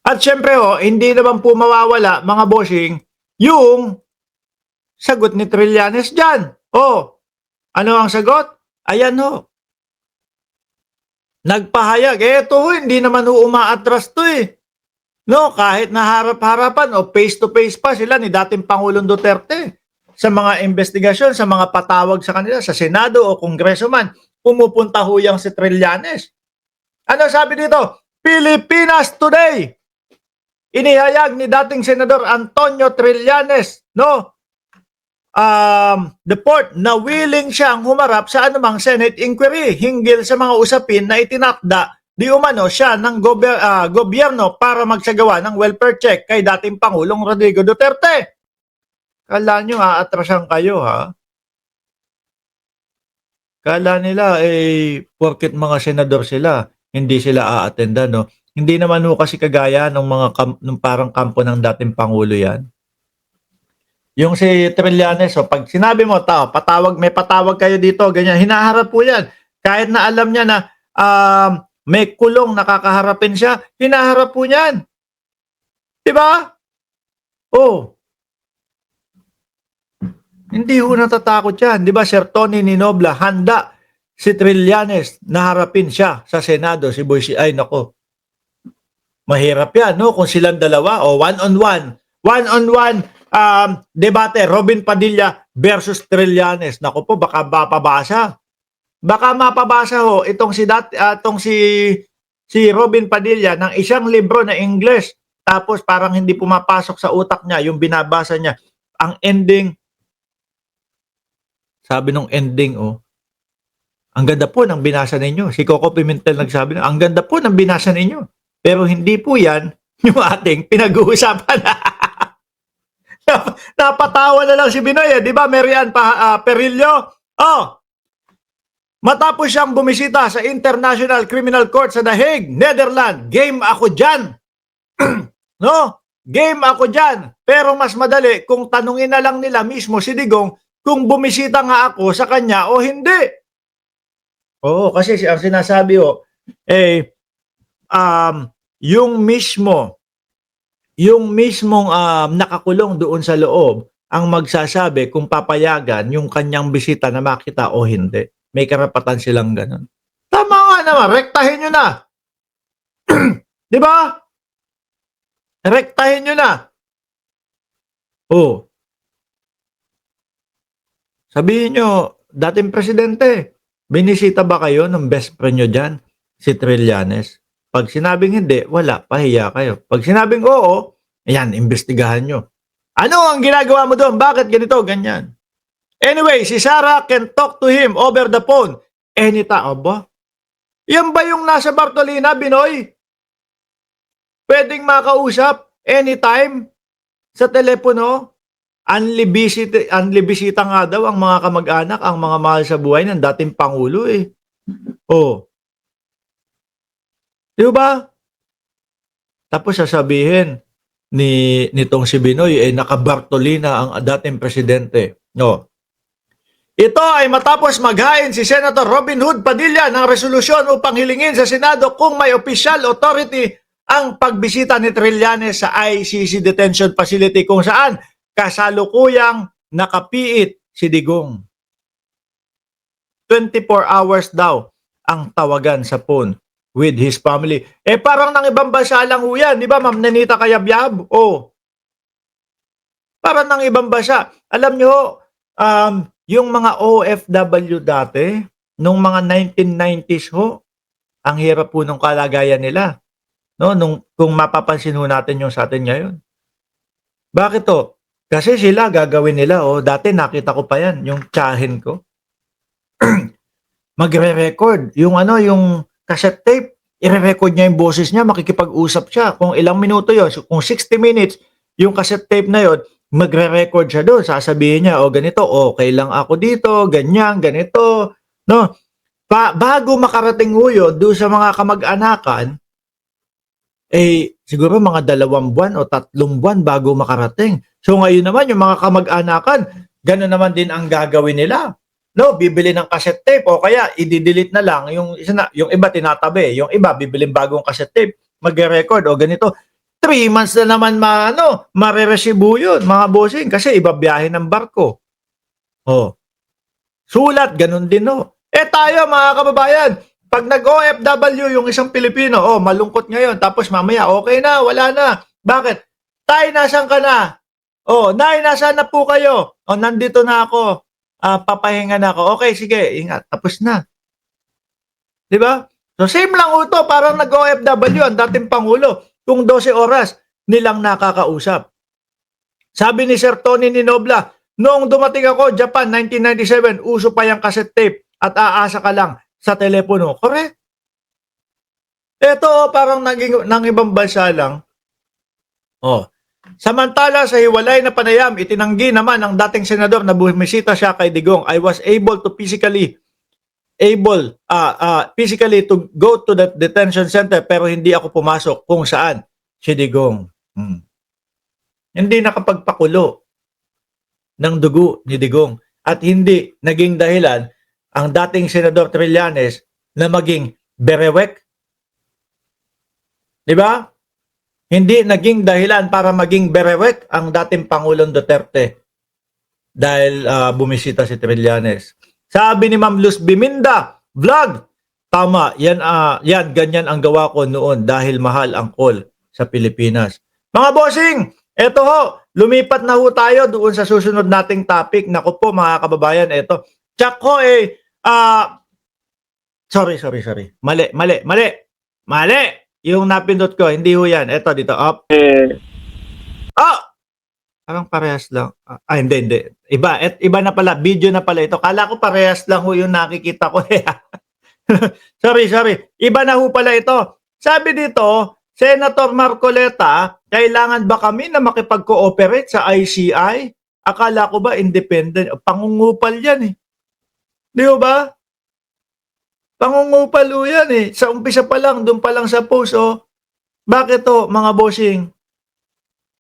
At syempre hindi naman po mawawala mga bossing yung sagot ni Trillanes diyan. Ano ang sagot? Ayan nagpahayag. Ito hindi naman umaatras to eh. No, kahit na harap-harapan o face-to-face pa sila ni dating Pangulong Duterte sa mga investigasyon, sa mga patawag sa kanila sa Senado o Kongreso man, pumupunta huyang si Trillanes. Ano sabi dito? Pilipinas Today. Inihayag ni dating Senador Antonio Trillanes, report na willing siyang humarap sa anumang Senate inquiry hinggil sa mga usapin na itinakda di umano siya ng gobyerno para magsagawa ng welfare check kay dating Pangulong Rodrigo Duterte. Kala nyo aatrasan kayo ha? Kala nila porket mga senador sila, hindi sila aattenda no? Hindi naman kasi kagaya ng mga ng parang kampo ng dating Pangulo yan. Yung si Trillanes, pag sinabi mo, may patawag kayo dito, ganyan, hinaharap po yan. Kahit na alam niya na may kulong nakakaharapin siya, hinaharap po niyan. Diba? Hindi natatakot yan. Diba, Sir Tony Ninobla, handa si Trillanes na harapin siya sa Senado. Si Boysi, ay nako, mahirap yan, no? Kung silang dalawa, one-on-one, debate, Robin Padilla versus Trillanes. Nako po, baka mapabasa. Baka mapabasa itong si Robin Padilla ng isang libro na English. Tapos parang hindi pumapasok sa utak niya yung binabasa niya. Ang ending, sabi nung ending, ang ganda po ng binasa ninyo. Si Coco Pimentel nagsabi ang ganda po ng binasa ninyo. Pero hindi po yan yung ating pinag-uusapan. Napatawa na lang si Binoy, di ba? Marian Perillo. Matapos siyang bumisita sa International Criminal Court sa The Hague, Netherlands. Game ako dyan. No? Game ako dyan. Pero mas madali kung tanungin na lang nila mismo si Digong kung bumisita nga ako sa kanya o hindi. Kasi ang sinasabi yung mismong nakakulong doon sa loob ang magsasabi kung papayagan yung kanyang bisita na makita o hindi. May karapatan silang ganun. Tama nga naman, rektahin nyo na. Di ba? Rektahin nyo na. Sabihin nyo, dating presidente, binisita ba kayo ng best friend nyo dyan, si Trillanes? Pag sinabing hindi, wala, pahiya kayo. Pag sinabing oo, ayan, imbestigahan nyo. Ano ang ginagawa mo doon? Bakit ganito, ganyan? Anyway, si Sarah can talk to him over the phone anytime. Aba? Yan ba yung nasa Bartolina, Binoy? Pwedeng makausap anytime sa telepono? Unlibisita nga daw ang mga kamag-anak, ang mga mahal sa buhay ng dating Pangulo Di ba? Tapos sasabihin nitong si Binoy naka-Bartolina ang dating presidente. Ito ay matapos maghain si Senator Robin Hood Padilla ng resolusyon upang hilingin sa Senado kung may official authority ang pagbisita ni Trillanes sa ICC detention facility kung saan kasalukuyang nakapiit si Digong. 24 hours daw ang tawagan sa phone with his family. Parang nang ibang bansa lang yan, di ba, Ma'am Nenita Kayabyab? Parang nang ibang bansa. Alam nyo, yung mga OFW dati, nung mga 1990s ang hirap po nung kalagayan nila. No? Kung mapapansin natin yung sa atin ngayon. Bakit Kasi sila gagawin nila, dati nakita ko pa yan, yung tsahin ko. Magre-record. Yung cassette tape, i-record niya yung boses niya, makikipag-usap siya. Kung ilang minuto yon, kung 60 minutes, yung cassette tape na yon, magre-record siya doon. Sasabihin niya, ganito, okay lang ako dito, ganyan, ganito. No? Bago makarating yun doon sa mga kamag-anakan, siguro mga 2 buwan o 3 buwan bago makarating. So ngayon naman, yung mga kamag-anakan, gano'n naman din ang gagawin nila. No, bibili ng cassette tape o kaya i-delete na lang yung iba tinatabi, yung iba bibiling bagong cassette tape, magre-record o ganito. 3 months na naman mareresibo yun, mga bossing, kasi iba biyahe ng barko. Oh, sulat, ganun din, no? Tayo, mga kababayan, pag nag-OFW yung isang Pilipino, malungkot ngayon, tapos mamaya, okay na, wala na. Bakit? Tay, nasan ka na? Nay, nasaan na po kayo? Nandito na ako. Papahinga na ako. Okay, sige, ingat. Tapos na. Di ba? So, same lang ito, parang nag-OFW ang dating Pangulo. Kung 12 oras nilang nakakausap. Sabi ni Sir Tony Ninobla, noong dumating ako, Japan, 1997, uso pa yung cassette tape at aasa ka lang sa telepono. Correct? Ito, parang nang ibang bansa lang. Samantala sa hiwalay na panayam, itinanggi naman ng dating senador na bumisita siya kay Digong. I was able to physically to go to the detention center pero hindi ako pumasok kung saan si Digong. Hindi nakapagpakulo ng dugo ni Digong at hindi naging dahilan ang dating senador Trillanes na maging berewek. Di ba? Hindi naging dahilan para maging berewek ang dating Pangulong Duterte dahil bumisita si Trillanes. Sabi ni Ma'am Luz Biminda, vlog, tama, yan ganyan ang gawa ko noon dahil mahal ang call sa Pilipinas. Mga bossing, eto ho, lumipat na ho tayo doon sa susunod nating topic. Naku po mga kababayan, eto. Tsak ho sorry. Mali. Yung napindot ko, hindi ho yan. Eto dito, up. Parang parehas lang. Hindi. Iba na pala. Video na pala ito. Kala ko parehas lang ho yung nakikita ko. Sorry. Iba na ho pala ito. Sabi dito, Senator Marcoleta, kailangan ba kami na makipag-cooperate sa ICI? Akala ko ba independent? Pangungupal yan eh. Di ba? Pangungupal ho yan eh. Sa umpisa pa lang, doon pa lang sa post. Bakit to, mga bossing?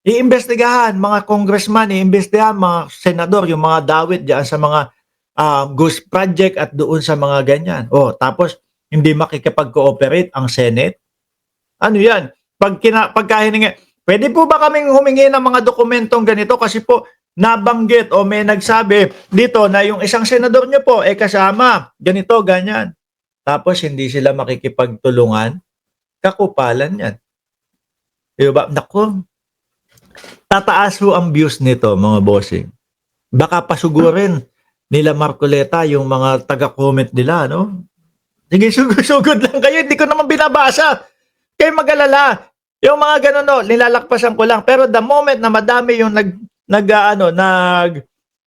Iimbestigahan, mga congressman, iimbestigahan, mga senador, yung mga dawit dyan sa mga ghost project at doon sa mga ganyan. Tapos, hindi makikipag-cooperate ang Senate. Ano yan? Pagkahiningi, pwede po ba kaming humingi ng mga dokumentong ganito? Kasi po, nabanggit o may nagsabi dito na yung isang senador nyo po kasama, ganito, ganyan. Tapos, hindi sila makikipagtulungan. Kakupalan yan. Diba? Naku, tataas ho ang views nito, mga bossing. Baka pasugurin nila Marcoleta yung mga taga-comment nila, no? Sige, sugod lang kayo. Hindi ko naman binabasa. Kayo mag-alala. Yung mga ganun, nilalakpasan ko lang. Pero the moment na madami yung